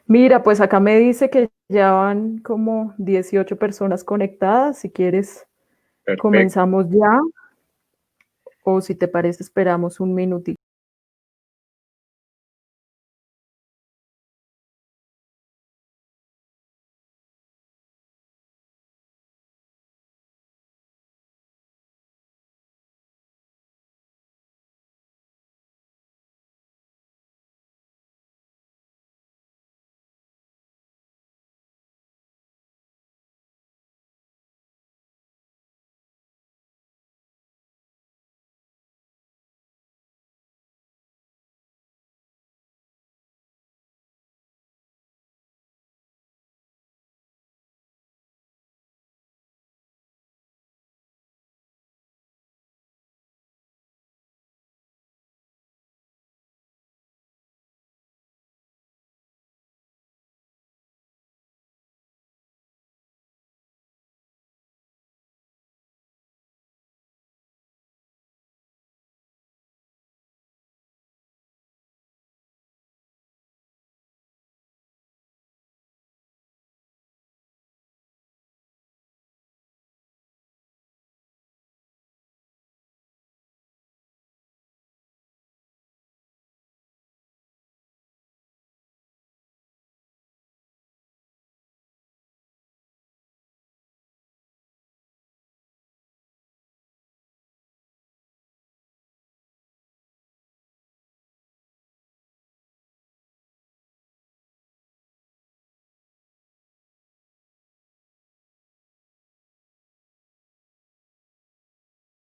Mira, pues acá me dice que ya van como 18 personas conectadas. Si quieres, Perfecto. comenzamos ya o si te parece, esperamos un minutito.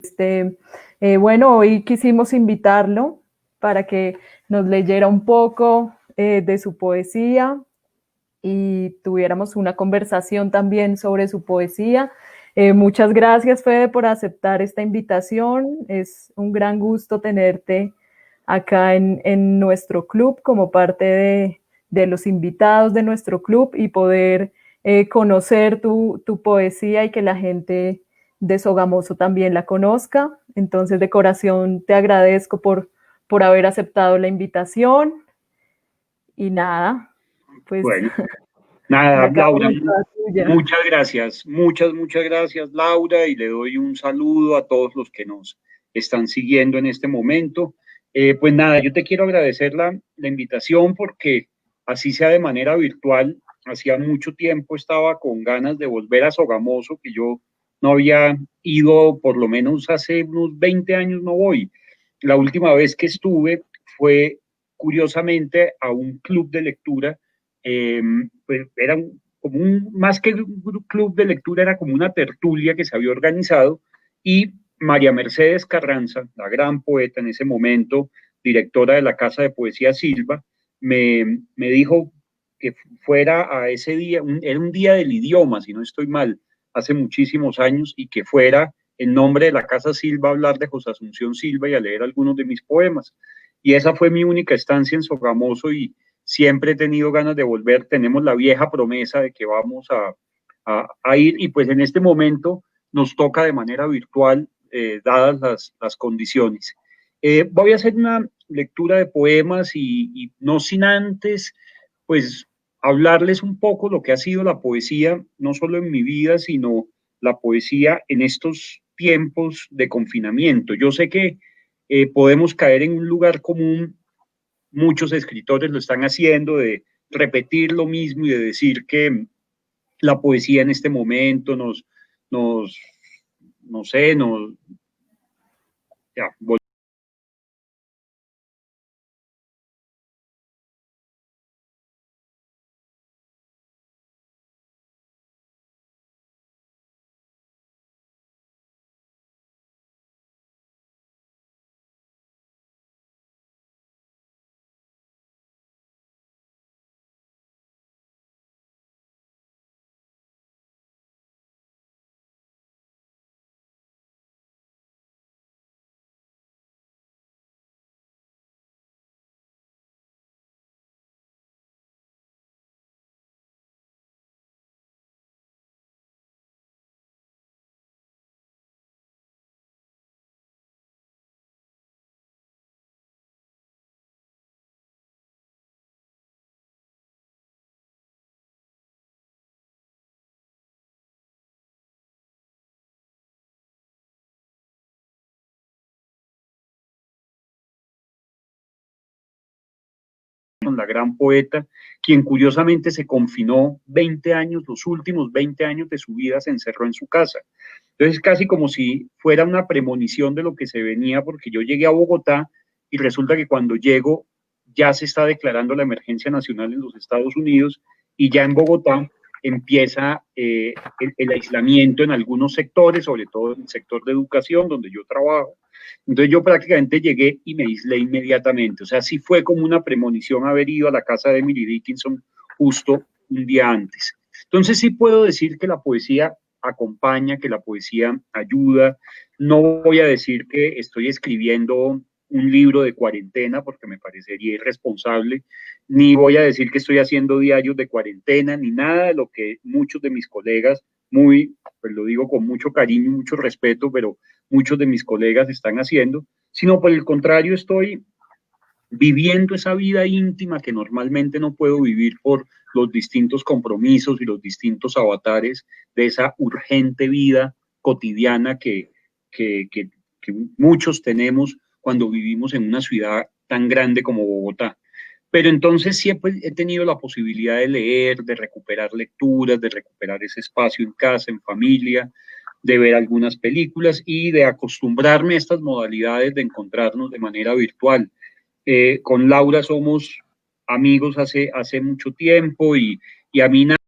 Este, bueno, hoy quisimos invitarlo para que nos leyera un poco de su poesía y tuviéramos una conversación también sobre su poesía. Muchas gracias, Fede, por aceptar esta invitación. Es un gran gusto tenerte acá en nuestro club como parte de los invitados de nuestro club y poder conocer tu poesía y que la gente de Sogamoso también la conozca. Entonces, de corazón, te agradezco por haber aceptado la invitación y nada, pues Bueno, nada, la Laura, cámara es toda tuya. muchas gracias, muchas gracias, Laura, y le doy un saludo a todos los que nos están siguiendo en este momento. Pues nada, yo te quiero agradecer la invitación porque así sea de manera virtual, hacía mucho tiempo estaba con ganas de volver a Sogamoso, que yo no había ido, por lo menos hace unos 20 años no voy. La última vez que estuve fue curiosamente a un club de lectura, pues era como más que un club de lectura, era como una tertulia que se había organizado y María Mercedes Carranza, la gran poeta en ese momento, directora de la Casa de Poesía Silva, me dijo que fuera a ese día, era un día del idioma, si no estoy mal, hace muchísimos años, y que fuera en nombre de la Casa Silva a hablar de José Asunción Silva y a leer algunos de mis poemas. Y esa fue mi única estancia en Sogamoso y siempre he tenido ganas de volver. Tenemos la vieja promesa de que vamos a ir y pues en este momento nos toca de manera virtual, dadas las condiciones. Voy a hacer una lectura de poemas y no sin antes, pues, hablarles un poco lo que ha sido la poesía, no solo en mi vida, sino la poesía en estos tiempos de confinamiento. Yo sé que podemos caer en un lugar común, muchos escritores lo están haciendo, de repetir lo mismo y de decir que la poesía en este momento nos no sé, ya, Dickinson, la gran poeta, quien curiosamente se confinó 20 años, los últimos 20 años de su vida se encerró en su casa. Entonces, casi como si fuera una premonición de lo que se venía, porque yo llegué a Bogotá y resulta que cuando llego ya se está declarando la emergencia nacional en los Estados Unidos y ya en Bogotá empieza el aislamiento en algunos sectores, sobre todo en el sector de educación, donde yo trabajo. Entonces yo prácticamente llegué y me aislé inmediatamente. O sea, sí fue como una premonición haber ido a la casa de Emily Dickinson justo un día antes. Entonces sí puedo decir que la poesía acompaña, que la poesía ayuda. No voy a decir que estoy escribiendo un libro de cuarentena porque me parecería irresponsable, ni voy a decir que estoy haciendo diarios de cuarentena, ni nada de lo que muchos de mis colegas, muy, pues lo digo con mucho cariño y mucho respeto, pero muchos de mis colegas están haciendo, sino por el contrario estoy viviendo esa vida íntima que normalmente no puedo vivir por los distintos compromisos y los distintos avatares de esa urgente vida cotidiana que muchos tenemos cuando vivimos en una ciudad tan grande como Bogotá. Pero entonces siempre he tenido la posibilidad de leer, de recuperar lecturas, de recuperar ese espacio en casa, en familia, de ver algunas películas y de acostumbrarme a estas modalidades de encontrarnos de manera virtual. Con Laura somos amigos hace mucho tiempo y a mí nada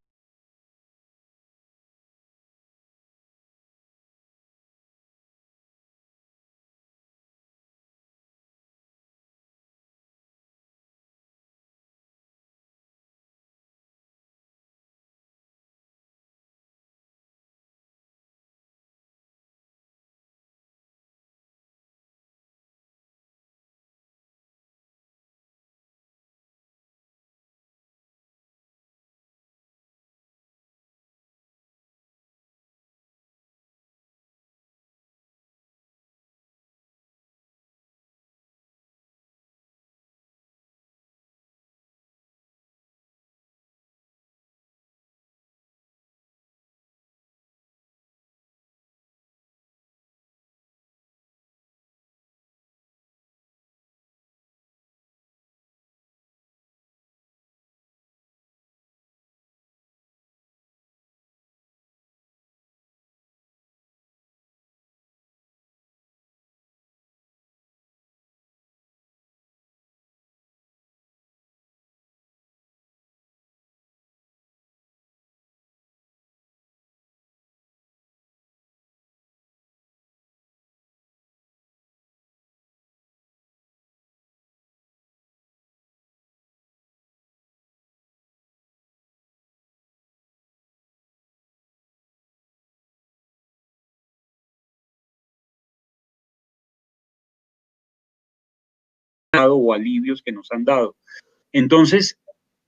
o alivios que nos han dado. Entonces,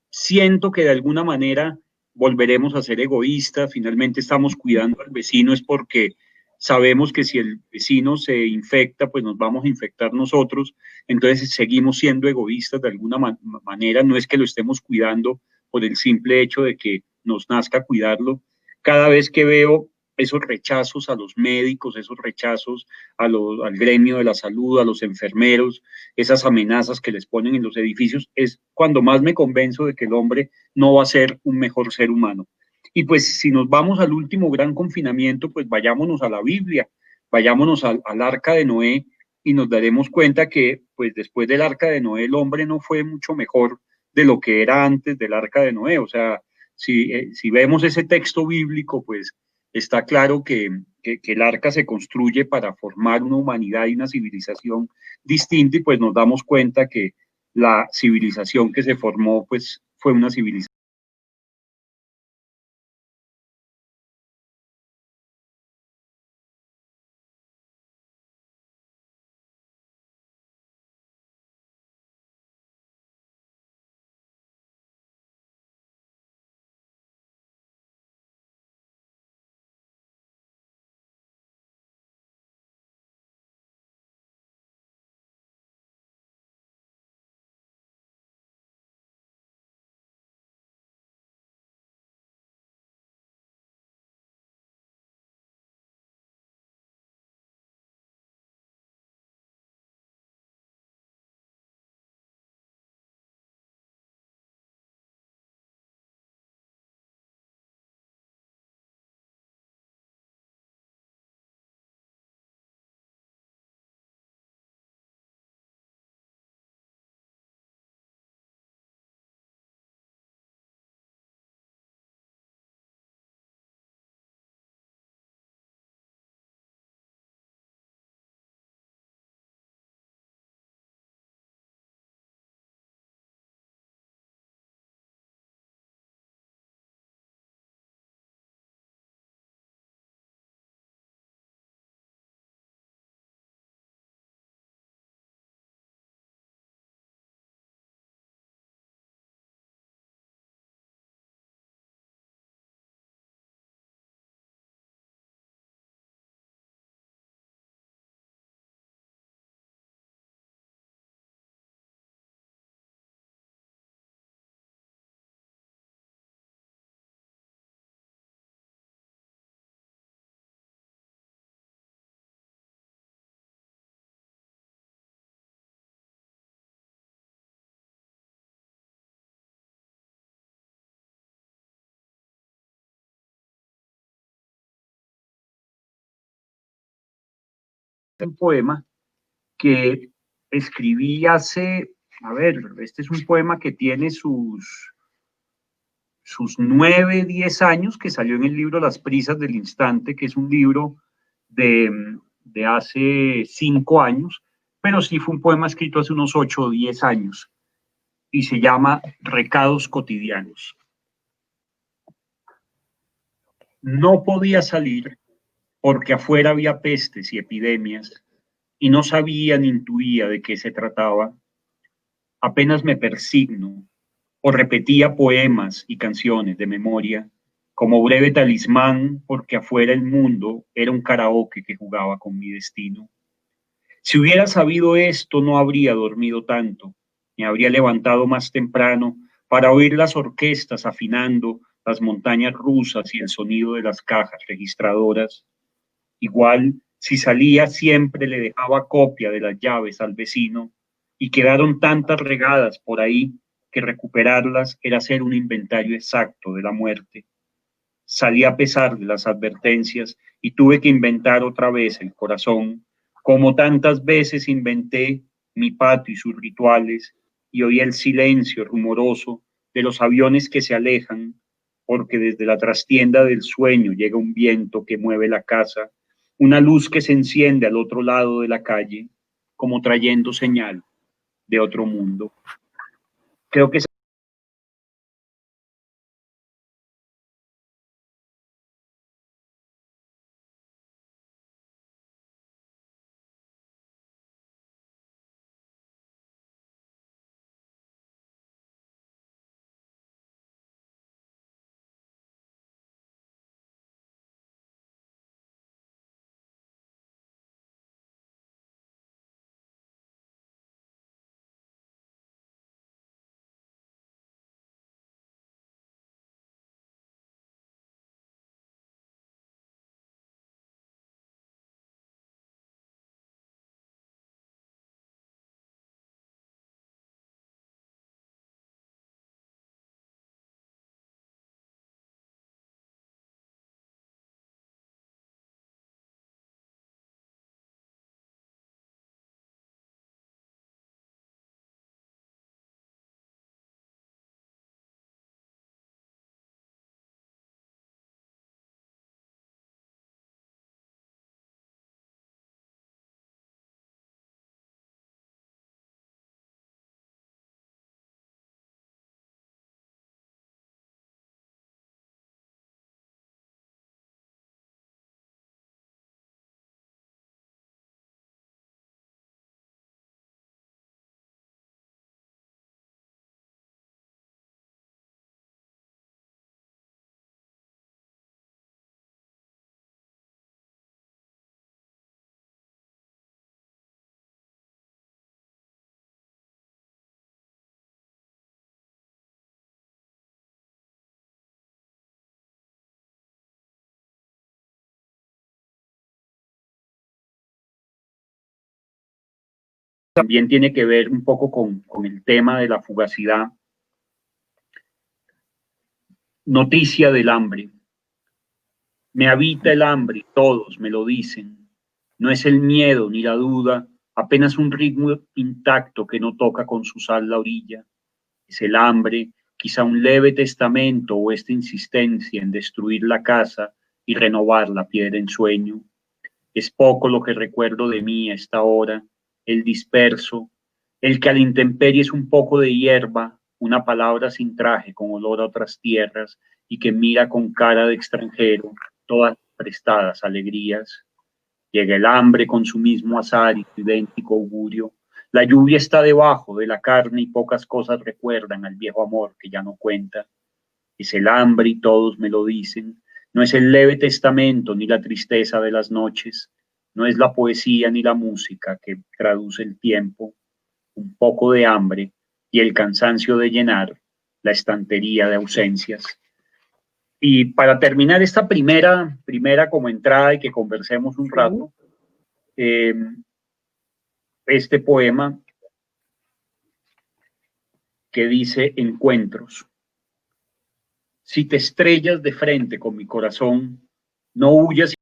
siento que de alguna manera volveremos a ser egoístas, finalmente estamos cuidando al vecino es porque sabemos que si el vecino se infecta, pues nos vamos a infectar nosotros, entonces seguimos siendo egoístas de alguna manera, no es que lo estemos cuidando por el simple hecho de que nos nazca cuidarlo. Cada vez que veo esos rechazos a los médicos, esos rechazos al gremio de la salud, a los enfermeros, esas amenazas que les ponen en los edificios, es cuando más me convenzo de que el hombre no va a ser un mejor ser humano. Y pues si nos vamos al último gran confinamiento, pues vayámonos a la Biblia, vayámonos al arca de Noé y nos daremos cuenta que pues después del arca de Noé el hombre no fue mucho mejor de lo que era antes del arca de Noé. O sea, si vemos ese texto bíblico, pues está claro que el arca se construye para formar una humanidad y una civilización distinta y pues nos damos cuenta que la civilización que se formó pues fue una civilización un poema que escribí hace, este es un poema que tiene sus 9, 10 años, que salió en el libro Las prisas del instante, que es un libro de hace 5 años, pero sí fue un poema escrito hace unos 8 o 10 años, y se llama Recados cotidianos. No podía salir porque afuera había pestes y epidemias, y no sabía ni intuía de qué se trataba. Apenas me persigno o repetía poemas y canciones de memoria como breve talismán porque afuera el mundo era un karaoke que jugaba con mi destino. Si hubiera sabido esto no habría dormido tanto, me habría levantado más temprano para oír las orquestas afinando las montañas rusas y el sonido de las cajas registradoras. Igual, si salía siempre le dejaba copia de las llaves al vecino y quedaron tantas regadas por ahí que recuperarlas era hacer un inventario exacto de la muerte. Salí a pesar de las advertencias y tuve que inventar otra vez el corazón, como tantas veces inventé mi patio y sus rituales y oí el silencio rumoroso de los aviones que se alejan, porque desde la trastienda del sueño llega un viento que mueve la casa, una luz que se enciende al otro lado de la calle, como trayendo señal de otro mundo. Creo que también tiene que ver un poco con el tema de la fugacidad. Noticia del hambre. Me habita el hambre, todos me lo dicen. No es el miedo ni la duda, apenas un ritmo intacto que no toca con su sal la orilla. Es el hambre, quizá un leve testamento o esta insistencia en destruir la casa y renovar la piedra en sueño. Es poco lo que recuerdo de mí a esta hora, el disperso, el que a la intemperie es un poco de hierba, una palabra sin traje con olor a otras tierras y que mira con cara de extranjero todas prestadas alegrías. Llega el hambre con su mismo azar y su idéntico augurio. La lluvia está debajo de la carne y pocas cosas recuerdan al viejo amor que ya no cuenta. Es el hambre y todos me lo dicen. No es el leve testamento ni la tristeza de las noches. No es la poesía ni la música que traduce el tiempo. Un poco de hambre y el cansancio de llenar la estantería de ausencias. Y para terminar esta primera como entrada y que conversemos un rato, este poema que dice encuentros. Si te estrellas de frente con mi corazón, no huyas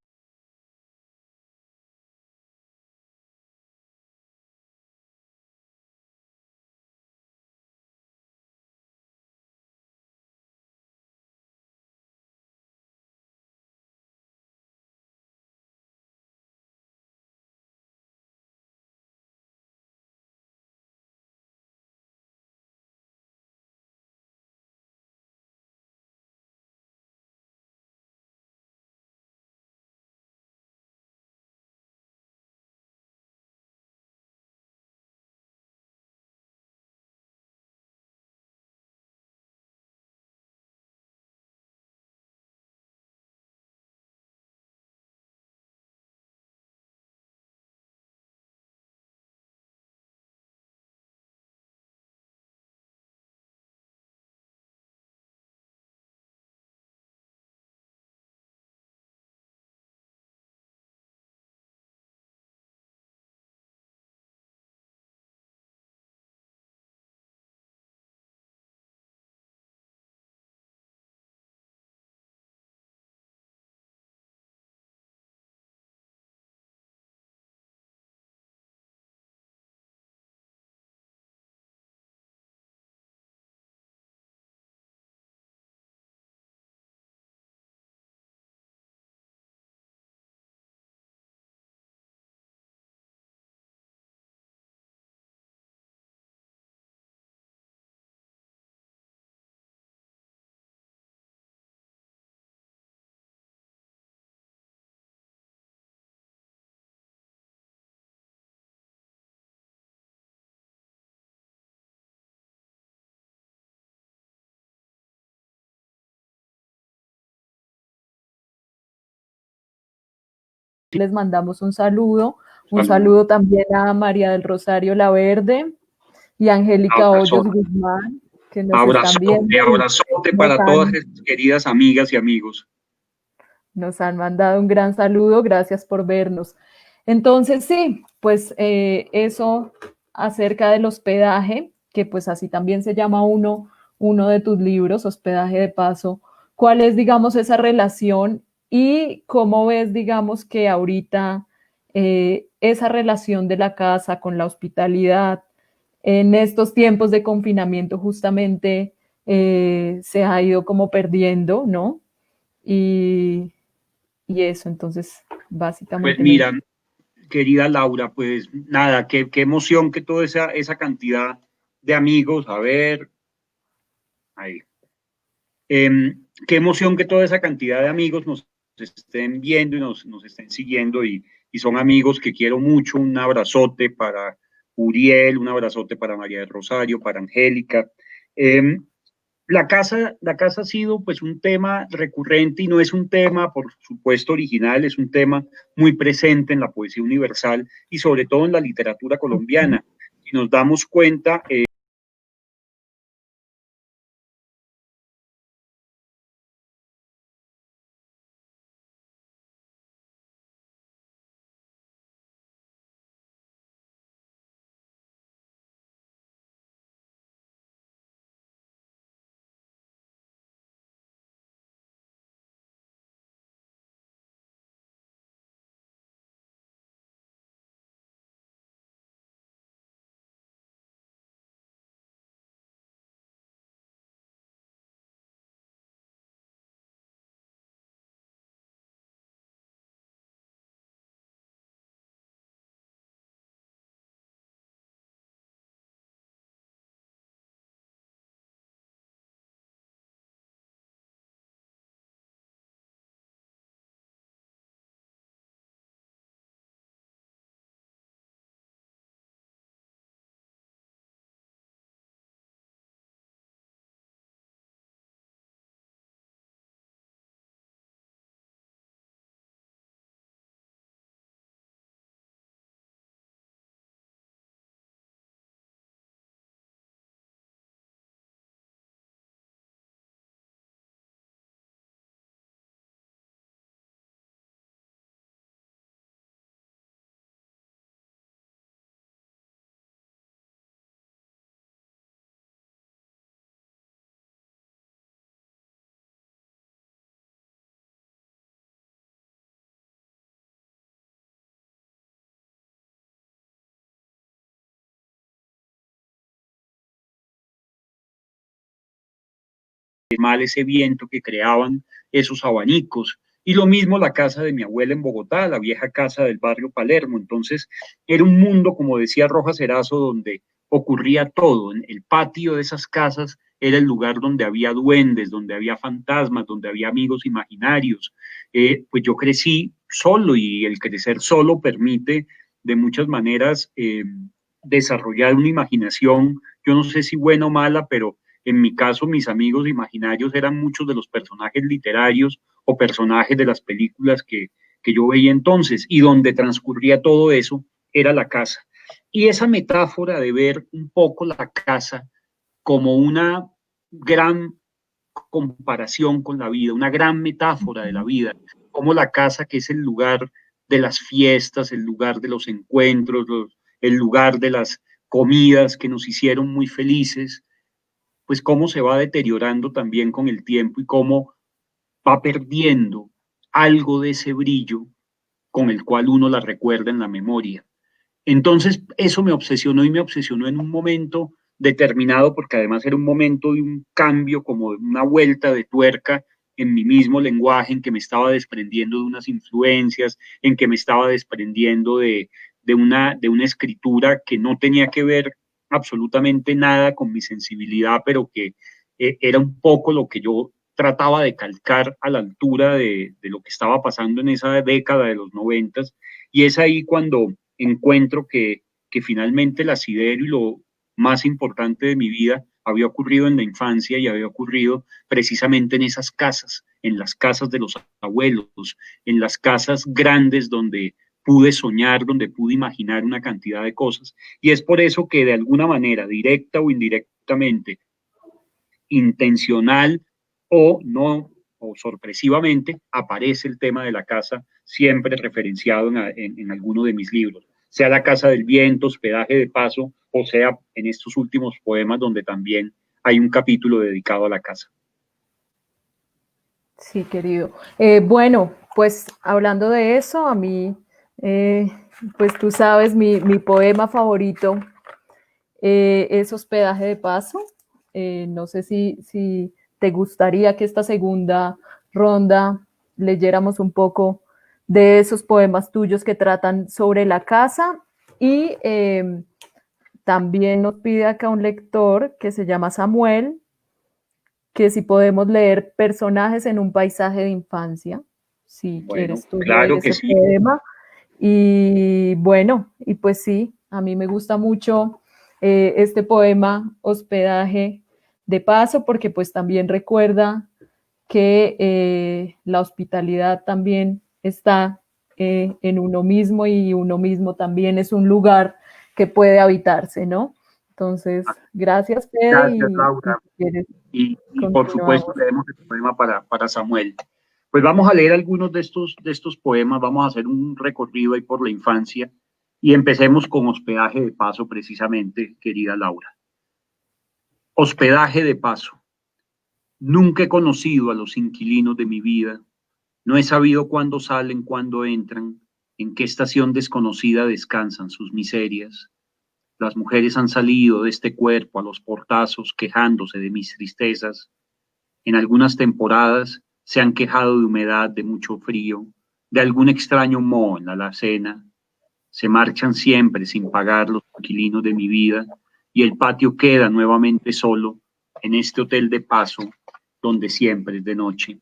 les mandamos un saludo también a María del Rosario Laverde y a Angélica Hoyos Abrazote, Guzmán, que nos están viendo y abrazote nos para todas han, estas queridas amigas y amigos. nos han mandado un gran saludo, gracias por vernos. Entonces, sí, pues eso acerca del hospedaje, que pues así también se llama uno de tus libros, Hospedaje de Paso. ¿Cuál es, digamos, esa relación y cómo ves, digamos, que ahorita esa relación de la casa con la hospitalidad en estos tiempos de confinamiento justamente se ha ido como perdiendo, ¿no? Y, y eso, entonces, Pues básicamente me... mira, querida Laura, pues nada, qué emoción que toda esa cantidad de amigos, a ver, ahí. Qué emoción que toda esa cantidad de amigos nos estén viendo y nos estén siguiendo y son amigos que quiero mucho. Un abrazote para Uriel, un abrazote para María del Rosario, para Angélica. Eh, la casa ha sido pues un tema recurrente y no es un tema, por supuesto, original, es un tema muy presente en la poesía universal y sobre todo en la literatura colombiana. Si nos damos cuenta, mal ese viento que creaban esos abanicos. Y lo mismo la casa de mi abuela en Bogotá, la vieja casa del barrio Palermo. Entonces, era un mundo, como decía Rojas Erazo, donde ocurría todo. En el patio de esas casas era el lugar donde había duendes, donde había fantasmas, donde había amigos imaginarios. Pues yo crecí solo y el crecer solo permite de muchas maneras desarrollar una imaginación, yo no sé si buena o mala, pero en mi caso, mis amigos imaginarios eran muchos de los personajes literarios o personajes de las películas que yo veía entonces, y donde transcurría todo eso era la casa. Y esa metáfora de ver un poco la casa como una gran comparación con la vida, una gran metáfora de la vida, como la casa que es el lugar de las fiestas, el lugar de los encuentros, el lugar de las comidas que nos hicieron muy felices, pues cómo se va deteriorando también con el tiempo y cómo va perdiendo algo de ese brillo con el cual uno la recuerda en la memoria. Entonces, eso me obsesionó y me obsesionó en un momento determinado, porque además era un momento de un cambio, como de una vuelta de tuerca en mi mismo lenguaje, en que me estaba desprendiendo de unas influencias, en que me estaba desprendiendo de una escritura que no tenía que ver absolutamente nada con mi sensibilidad, pero que era un poco lo que yo trataba de calcar a la altura de lo que estaba pasando en esa década de los 90. Y es ahí cuando encuentro que finalmente el asidero y lo más importante de mi vida había ocurrido en la infancia y había ocurrido precisamente en esas casas, en las casas de los abuelos, en las casas grandes donde pude soñar, donde pude imaginar una cantidad de cosas. Y es por eso que de alguna manera, directa o indirectamente, intencional o no, o sorpresivamente, aparece el tema de la casa siempre referenciado en alguno de mis libros, sea La Casa del Viento, Hospedaje de Paso, o sea en estos últimos poemas donde también hay un capítulo dedicado a la casa. Sí, querido. Bueno, pues hablando de eso, a mí, pues tú sabes, mi poema favorito es Hospedaje de Paso. No sé si te gustaría que esta segunda ronda leyéramos un poco de esos poemas tuyos que tratan sobre la casa y también nos pide acá un lector que se llama Samuel, que si podemos leer personajes en un paisaje de infancia, si Bueno, quieres tú leer claro que ese sí. poema. Y bueno, y pues sí, a mí me gusta mucho este poema Hospedaje de Paso, porque pues también recuerda que la hospitalidad también está en uno mismo y uno mismo también es un lugar que puede habitarse, ¿no? Entonces, gracias, Fede, Gracias, y Laura. si quieres, Y por supuesto continuamos. leemos el poema para Samuel. Pues vamos a leer algunos de estos poemas, vamos a hacer un recorrido ahí por la infancia y empecemos con Hospedaje de Paso precisamente, querida Laura. Hospedaje de Paso. Nunca he conocido a los inquilinos de mi vida, no he sabido cuándo salen, cuándo entran, en qué estación desconocida descansan sus miserias. Las mujeres han salido de este cuerpo a los portazos quejándose de mis tristezas. En algunas temporadas se han quejado de humedad, de mucho frío, de algún extraño moho en la alacena. Se marchan siempre sin pagar los inquilinos de mi vida y el patio queda nuevamente solo en este hotel de paso donde siempre es de noche.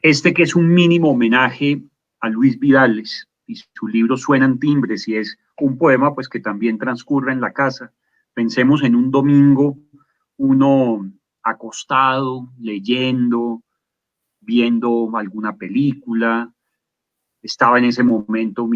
Este que es un mínimo homenaje a Luis Vidales y su libro Suenan timbres y es un poema pues que también transcurre en la casa. Pensemos en un domingo, uno acostado, leyendo, viendo alguna película, estaba en ese momento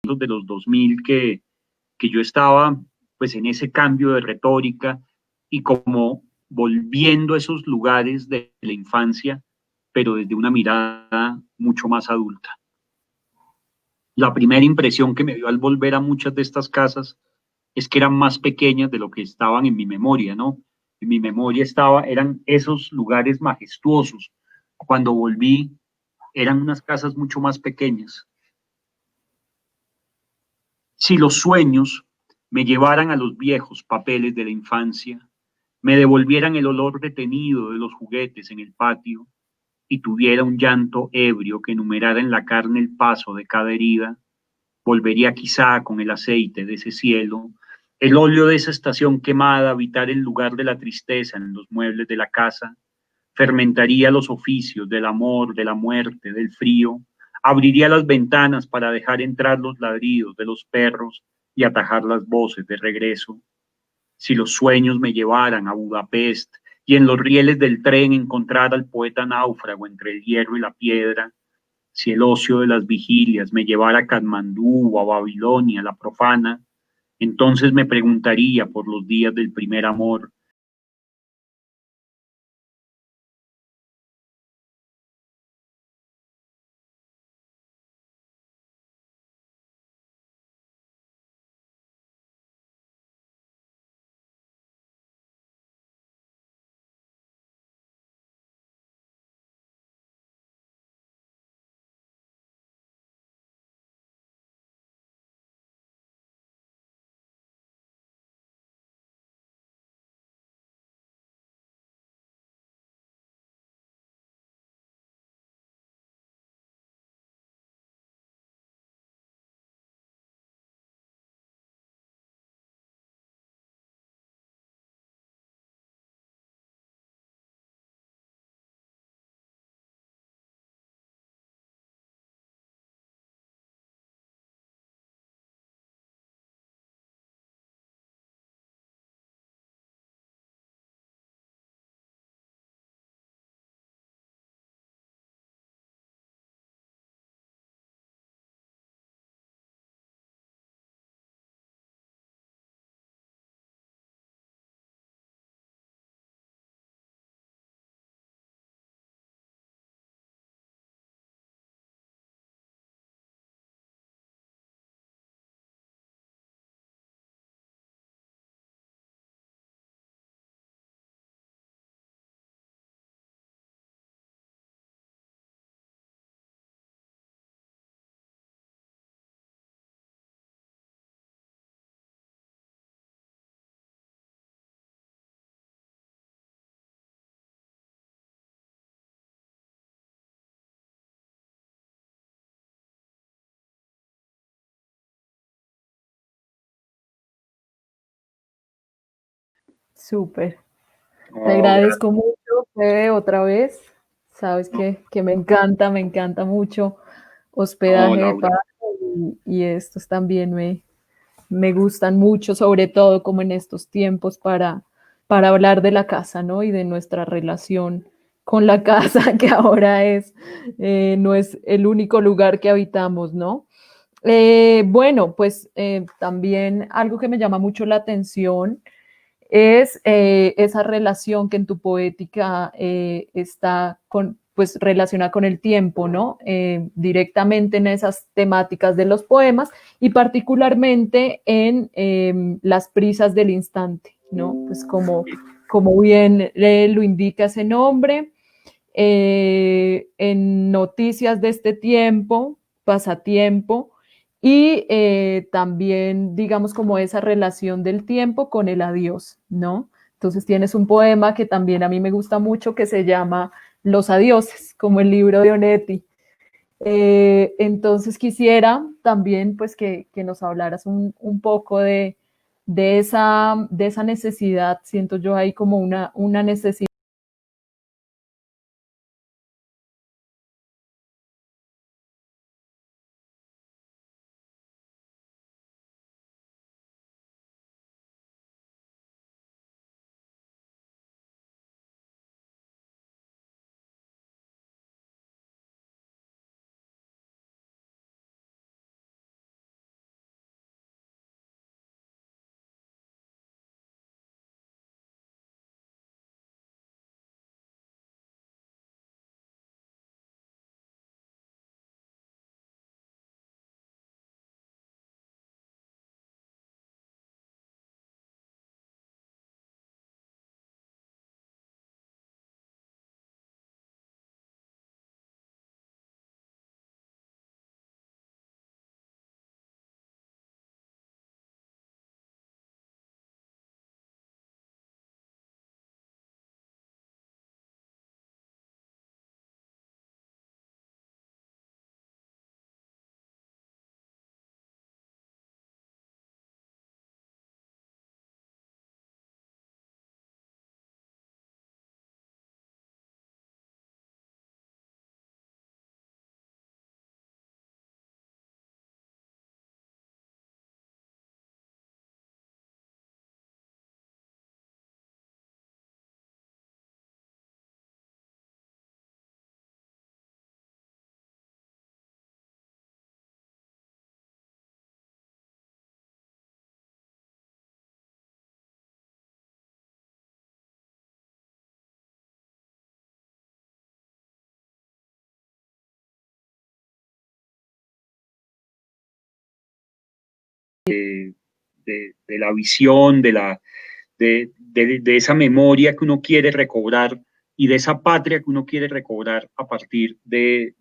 de los 2000 que yo estaba pues en ese cambio de retórica y como volviendo a esos lugares de la infancia, pero desde una mirada mucho más adulta. La primera impresión que me dio al volver a muchas de estas casas es que eran más pequeñas de lo que estaban en mi memoria, ¿no? En mi memoria eran esos lugares majestuosos. Cuando volví, eran unas casas mucho más pequeñas. Si los sueños me llevaran a los viejos papeles de la infancia, me devolvieran el olor detenido de los juguetes en el patio y tuviera un llanto ebrio que enumerara en la carne el paso de cada herida, volvería quizá con el aceite de ese cielo, el óleo de esa estación quemada, a habitar el lugar de la tristeza en los muebles de la casa, fermentaría los oficios del amor, de la muerte, del frío, abriría las ventanas para dejar entrar los ladridos de los perros y atajar las voces de regreso. Si los sueños me llevaran a Budapest y en los rieles del tren encontrar al poeta náufrago entre el hierro y la piedra, si el ocio de las vigilias me llevara a Katmandú o a Babilonia, la profana, entonces me preguntaría por los días del primer amor. Súper. Te Oh, agradezco mucho, Fede, otra vez. Sabes que me encanta mucho no, hospedaje de Laura. pago y estos también me gustan mucho, sobre todo como en estos tiempos para hablar de la casa, ¿no? Y de nuestra relación con la casa, que ahora no es el único lugar que habitamos, ¿no? Bueno, pues también algo que me llama mucho la atención es esa relación que en tu poética está pues relacionada con el tiempo, ¿no? Directamente en esas temáticas de los poemas y particularmente en las prisas del instante, ¿no? Pues como bien lo indica ese nombre, en noticias de este tiempo, pasatiempo, y también, digamos, como esa relación del tiempo con el adiós, ¿no? Entonces tienes un poema que también a mí me gusta mucho que se llama Los adioses, como el libro de Onetti. Entonces quisiera también pues que nos hablaras un poco de esa necesidad, siento yo ahí como una necesidad de la visión, de esa memoria que uno quiere recobrar y de esa patria que uno quiere recobrar a partir de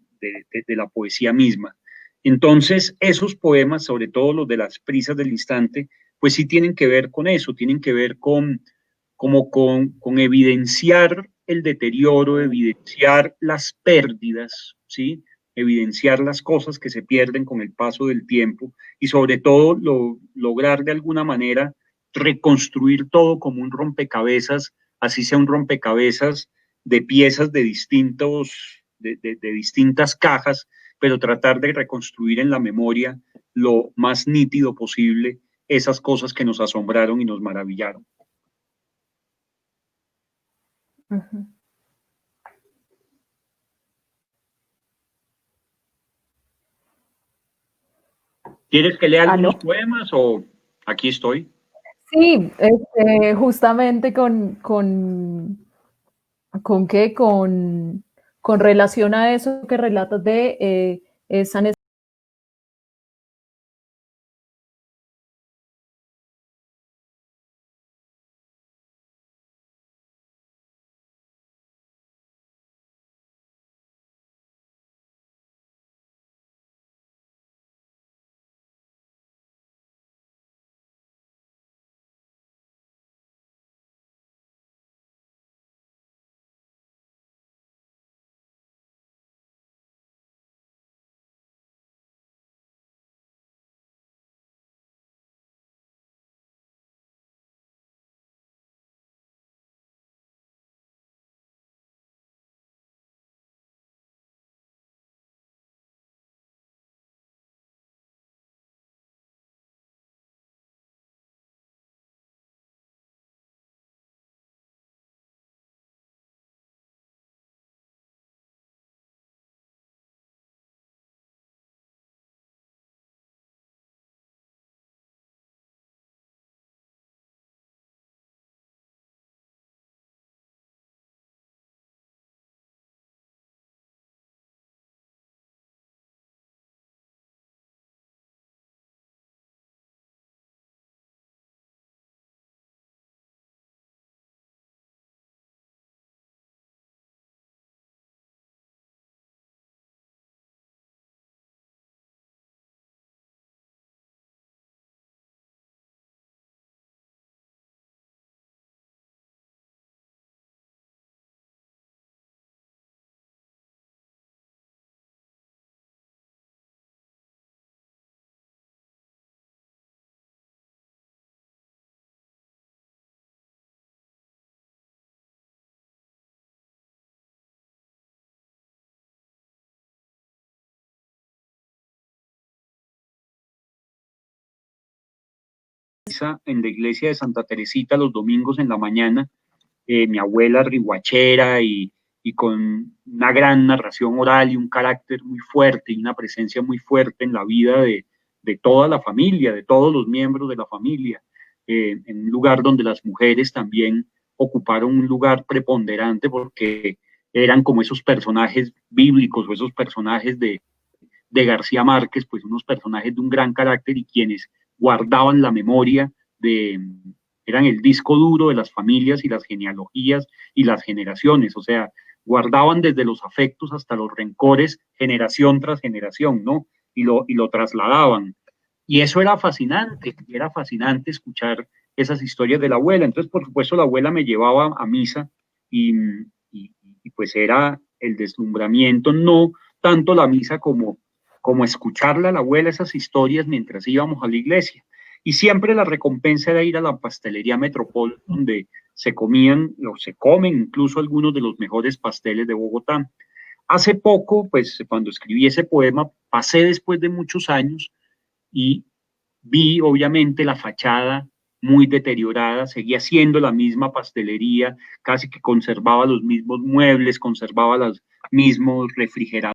la poesía misma. Entonces, esos poemas, sobre todo los de las prisas del instante, pues sí tienen que ver con eso, tienen que ver con evidenciar el deterioro, evidenciar las pérdidas, ¿sí? Evidenciar las cosas que se pierden con el paso del tiempo y sobre todo lograr de alguna manera reconstruir todo como un rompecabezas, así sea un rompecabezas de piezas de distintas cajas, pero tratar de reconstruir en la memoria lo más nítido posible esas cosas que nos asombraron y nos maravillaron. Ujú. ¿Quieres que lea ¿Aló? algunos poemas o aquí estoy? Sí, justamente ¿con qué? Con relación a eso que relatas de esa En la iglesia de Santa Teresita los domingos en la mañana, mi abuela rihuachera y con una gran narración oral y un carácter muy fuerte y una presencia muy fuerte en la vida de toda la familia, de todos los miembros de la familia, en un lugar donde las mujeres también ocuparon un lugar preponderante porque eran como esos personajes bíblicos o esos personajes de García Márquez, pues unos personajes de un gran carácter y quienes guardaban la memoria de, eran el disco duro de las familias y las genealogías y las generaciones, o sea, guardaban desde los afectos hasta los rencores, generación tras generación, ¿no? Y lo trasladaban. Y eso era fascinante escuchar esas historias de la abuela. Entonces, por supuesto, la abuela me llevaba a misa y, y pues era el deslumbramiento, no tanto la misa como escucharle a la abuela esas historias mientras íbamos a la iglesia. Y siempre la recompensa era ir a la pastelería Metropol, donde se comían o se comen incluso algunos de los mejores pasteles de Bogotá. Hace poco, pues cuando escribí ese poema, pasé después de muchos años y vi obviamente la fachada muy deteriorada, seguía siendo la misma pastelería, casi que conservaba los mismos muebles, conservaba los mismos refrigeradores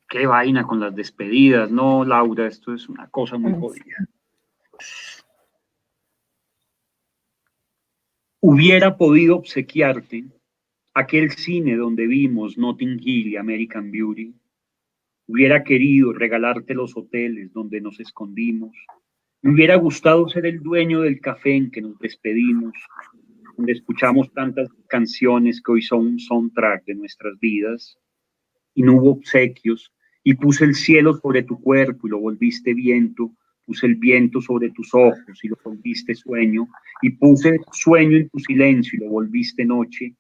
Qué vaina con las despedidas, no, Laura, esto es una cosa muy jodida. Hubiera podido obsequiarte aquel cine donde vimos Notting Hill y American Beauty. Hubiera querido regalarte los hoteles donde nos escondimos. Me hubiera gustado ser el dueño del café en que nos despedimos, donde escuchamos tantas canciones que hoy son un soundtrack de nuestras vidas. Y no hubo obsequios, y puse el cielo sobre tu cuerpo y lo volviste viento, puse el viento sobre tus ojos y lo volviste sueño, y puse sueño en tu silencio y lo volviste noche,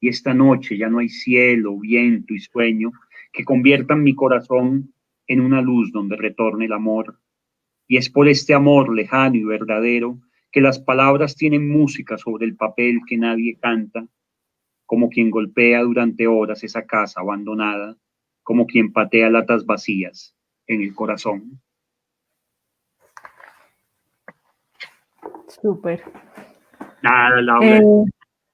y esta noche ya no hay cielo, viento y sueño que conviertan mi corazón en una luz donde retorne el amor, y es por este amor lejano y verdadero que las palabras tienen música sobre el papel que nadie canta, como quien golpea durante horas esa casa abandonada, como quien patea latas vacías en el corazón. Súper. Nada, Laura, Eh,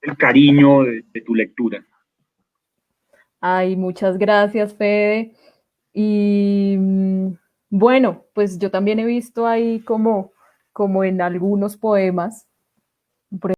el cariño de tu lectura. Ay, muchas gracias, Fede. Y bueno, pues yo también he visto ahí como en algunos poemas, por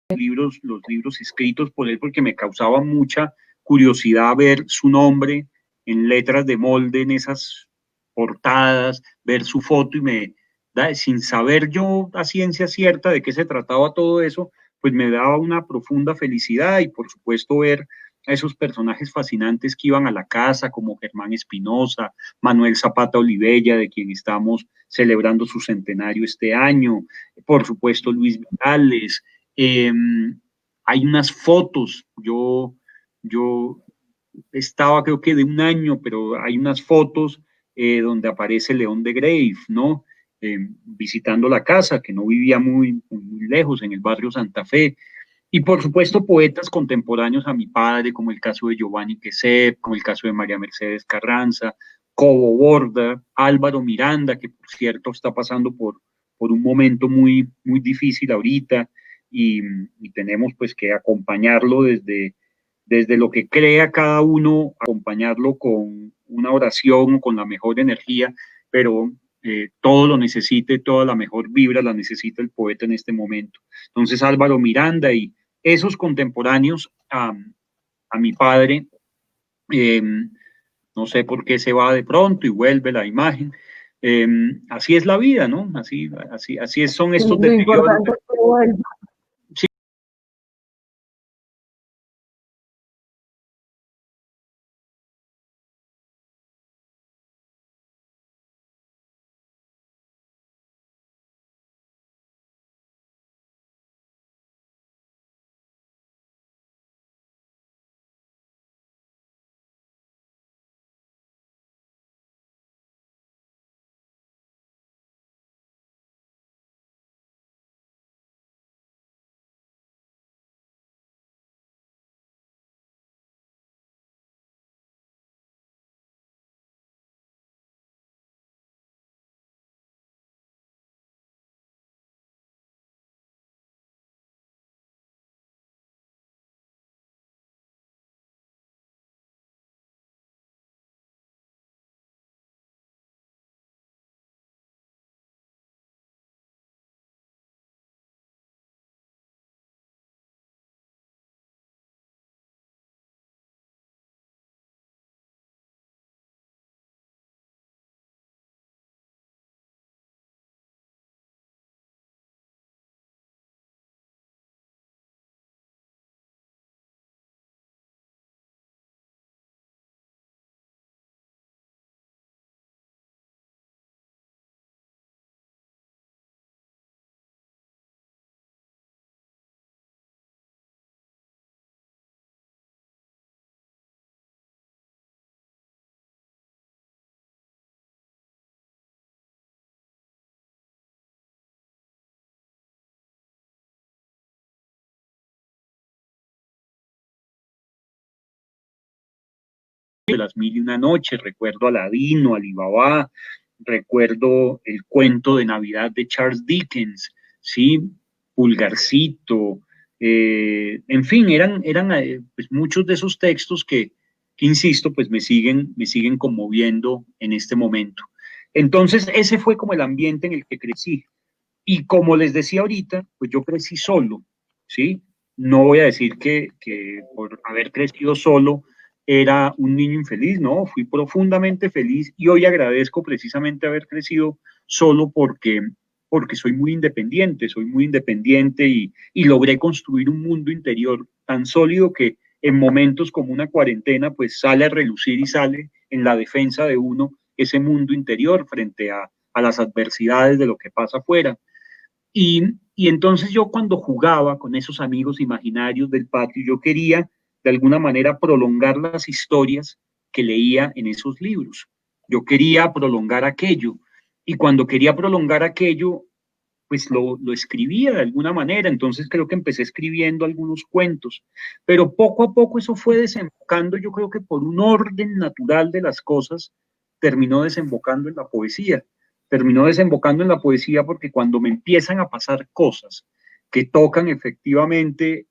Los libros escritos por él porque me causaba mucha curiosidad ver su nombre en letras de molde en esas portadas, ver su foto y sin saber yo a ciencia cierta de qué se trataba todo eso, pues me daba una profunda felicidad y por supuesto ver a esos personajes fascinantes que iban a la casa, como Germán Espinosa, Manuel Zapata Olivella, de quien estamos celebrando su centenario este año, por supuesto Luis Vitales, eh, hay unas fotos, yo estaba creo que de un año, pero hay unas fotos donde aparece León de Grave, ¿no? Visitando la casa, que no vivía muy lejos, en el barrio Santa Fe. Y por supuesto, poetas contemporáneos a mi padre, como el caso de Giovanni Quesep, como el caso de María Mercedes Carranza, Cobo Borda, Álvaro Miranda, que por cierto está pasando por un momento muy difícil ahorita, y tenemos pues que acompañarlo desde lo que crea cada uno, acompañarlo con una oración, con la mejor energía, pero todo lo necesite, toda la mejor vibra la necesita el poeta en este momento. Entonces Álvaro Miranda y esos contemporáneos a mi padre, eh, no sé por qué se va de pronto y vuelve la imagen. Eh, Así es la vida, ¿no? Son estos lo deterioros. importante es que vuelva. de las Mil y una Noches, recuerdo Aladino, Alibaba, recuerdo el cuento de Navidad de Charles Dickens, ¿sí? Pulgarcito, en fin, eran pues muchos de esos textos que, insisto, pues me siguen conmoviendo en este momento. Entonces, ese fue como el ambiente en el que crecí. Y como les decía ahorita, pues yo crecí solo, ¿sí? No voy a decir que por haber crecido solo era un niño infeliz, no, fui profundamente feliz y hoy agradezco precisamente haber crecido solo porque soy muy independiente y logré construir un mundo interior tan sólido que en momentos como una cuarentena, pues sale a relucir y sale en la defensa de uno ese mundo interior frente a las adversidades de lo que pasa afuera. Y entonces yo cuando jugaba con esos amigos imaginarios del patio, yo quería de alguna manera prolongar las historias que leía en esos libros. Yo quería prolongar aquello. Y cuando quería prolongar aquello, pues lo escribía de alguna manera. Entonces creo que empecé escribiendo algunos cuentos. Pero poco a poco eso fue desembocando, yo creo que por un orden natural de las cosas, terminó desembocando en la poesía. Terminó desembocando en la poesía porque cuando me empiezan a pasar cosas que tocan efectivamente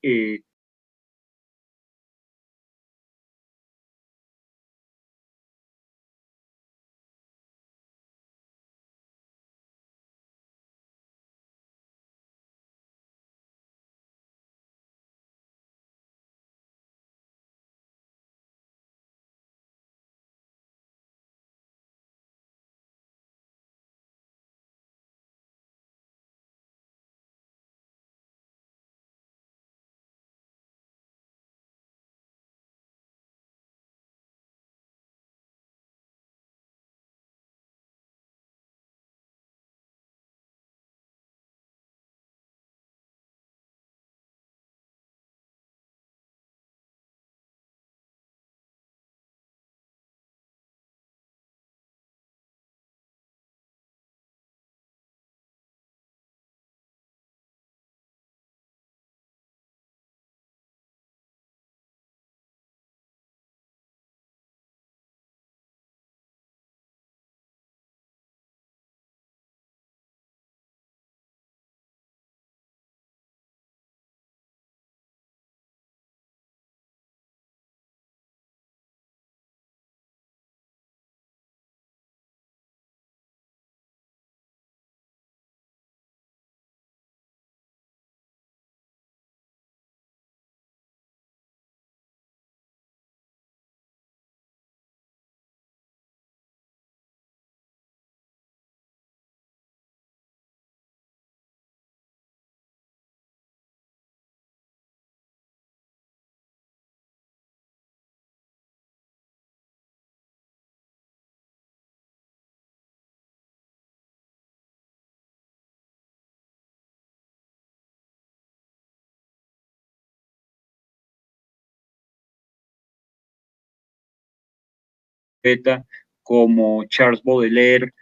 poeta como Charles Baudelaire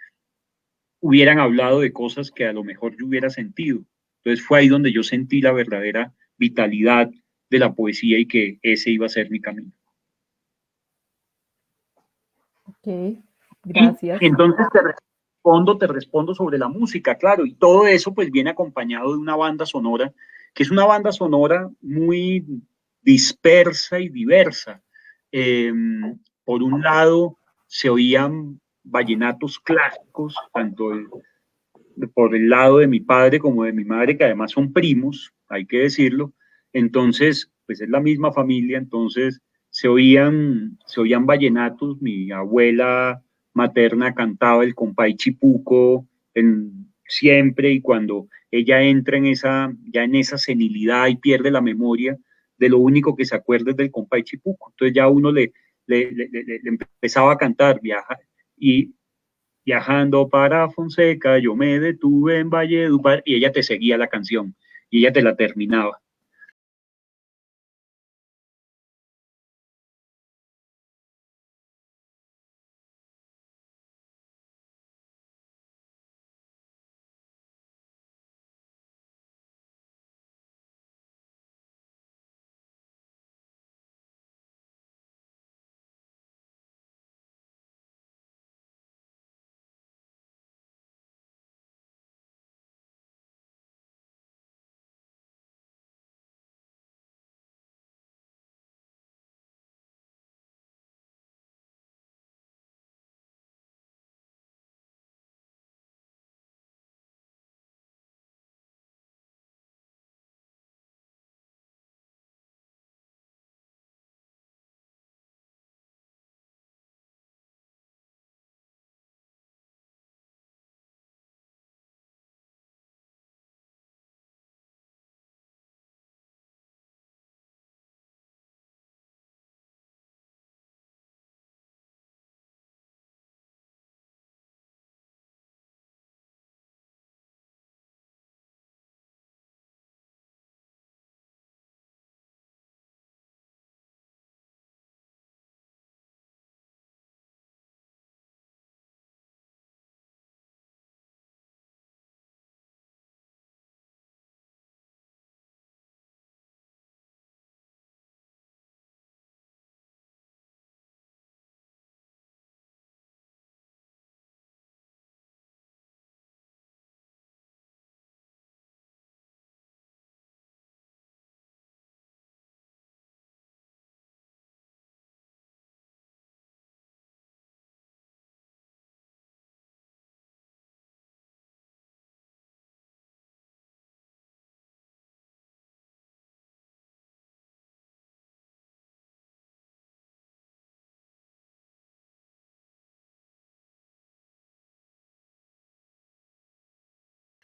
hubieran hablado de cosas que a lo mejor yo hubiera sentido. Entonces fue ahí donde yo sentí la verdadera vitalidad de la poesía y que ese iba a ser mi camino. Ok, Y gracias. entonces te respondo sobre la música, claro, y todo eso pues viene acompañado de una banda sonora, que es una banda sonora muy dispersa y diversa. Eh, por un lado, se oían vallenatos clásicos, por el lado de mi padre como de mi madre, que además son primos, hay que decirlo. Entonces, pues es la misma familia, entonces se oían vallenatos, mi abuela materna cantaba el compay chipuco siempre y cuando ella entra ya en esa senilidad y pierde la memoria, de lo único que se acuerda es del compay chipuco. Entonces ya uno le empezaba a cantar, viaja, y viajando para Fonseca, yo me detuve en Valledupar y ella te seguía la canción y ella te la terminaba.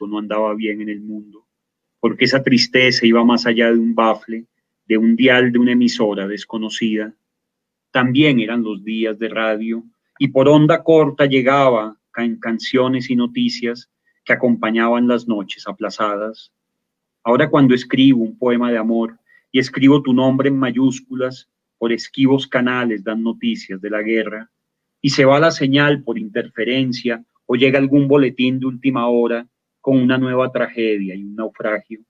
no andaba bien en el mundo, porque esa tristeza iba más allá de un bafle, de un dial de una emisora desconocida. También eran los días de radio y por onda corta llegaba en canciones y noticias que acompañaban las noches aplazadas. Ahora cuando escribo un poema de amor y escribo tu nombre en mayúsculas, por esquivos canales dan noticias de la guerra y se va la señal por interferencia o llega algún boletín de última hora con una nueva tragedia y un naufragio.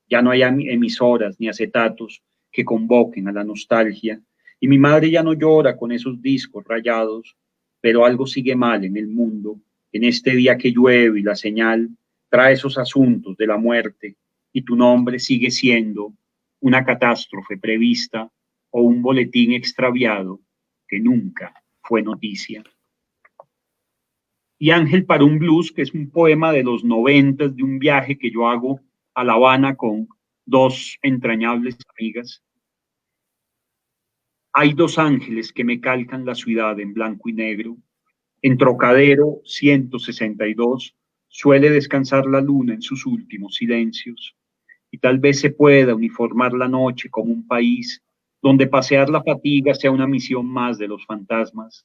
Ya no hay emisoras ni acetatos que convoquen a la nostalgia y mi madre ya no llora con esos discos rayados, pero algo sigue mal en el mundo, en este día que llueve y la señal trae esos asuntos de la muerte y tu nombre sigue siendo una catástrofe prevista o un boletín extraviado que nunca fue noticia. Y Ángel para un blues, que es un poema de los 90 de un viaje que yo hago a La Habana con dos entrañables amigas. Hay dos ángeles que me calcan la ciudad en blanco y negro. En Trocadero 162 suele descansar la luna en sus últimos silencios. Y tal vez se pueda uniformar la noche como un país donde pasear la fatiga sea una misión más de los fantasmas.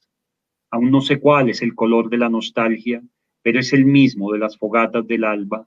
Aún no sé cuál es el color de la nostalgia, pero es el mismo de las fogatas del alba.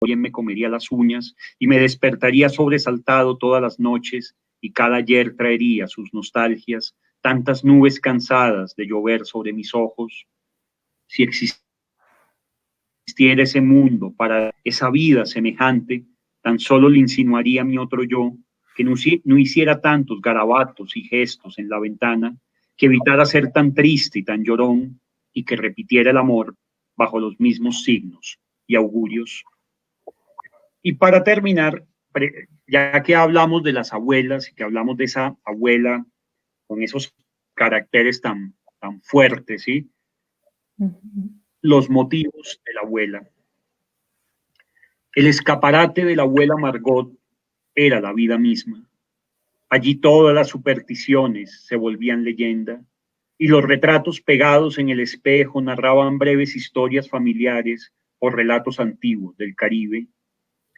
Bien me comería las uñas y me despertaría sobresaltado todas las noches y cada ayer traería sus nostalgias, tantas nubes cansadas de llover sobre mis ojos. Si existiera ese mundo para esa vida semejante, tan solo le insinuaría a mi otro yo que no hiciera tantos garabatos y gestos en la ventana, que evitara ser tan triste y tan llorón y que repitiera el amor bajo los mismos signos y augurios. Y para terminar, ya que hablamos de las abuelas y que hablamos de esa abuela con esos caracteres tan fuertes, ¿sí? Los motivos de la abuela. El escaparate de la abuela Margot era la vida misma. Allí todas las supersticiones se volvían leyenda y los retratos pegados en el espejo narraban breves historias familiares o relatos antiguos del Caribe.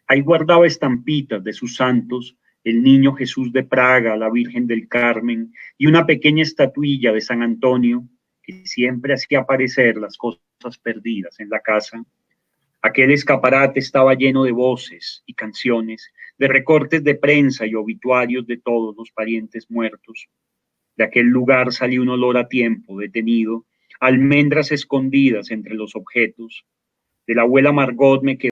Ahí guardaba estampitas de sus santos, el niño Jesús de Praga, la Virgen del Carmen y una pequeña estatuilla de San Antonio que siempre hacía aparecer las cosas perdidas en la casa. Aquel escaparate estaba lleno de voces y canciones, de recortes de prensa y obituarios de todos los parientes muertos. De aquel lugar salía un olor a tiempo detenido, almendras escondidas entre los objetos. De la abuela Margot me quedó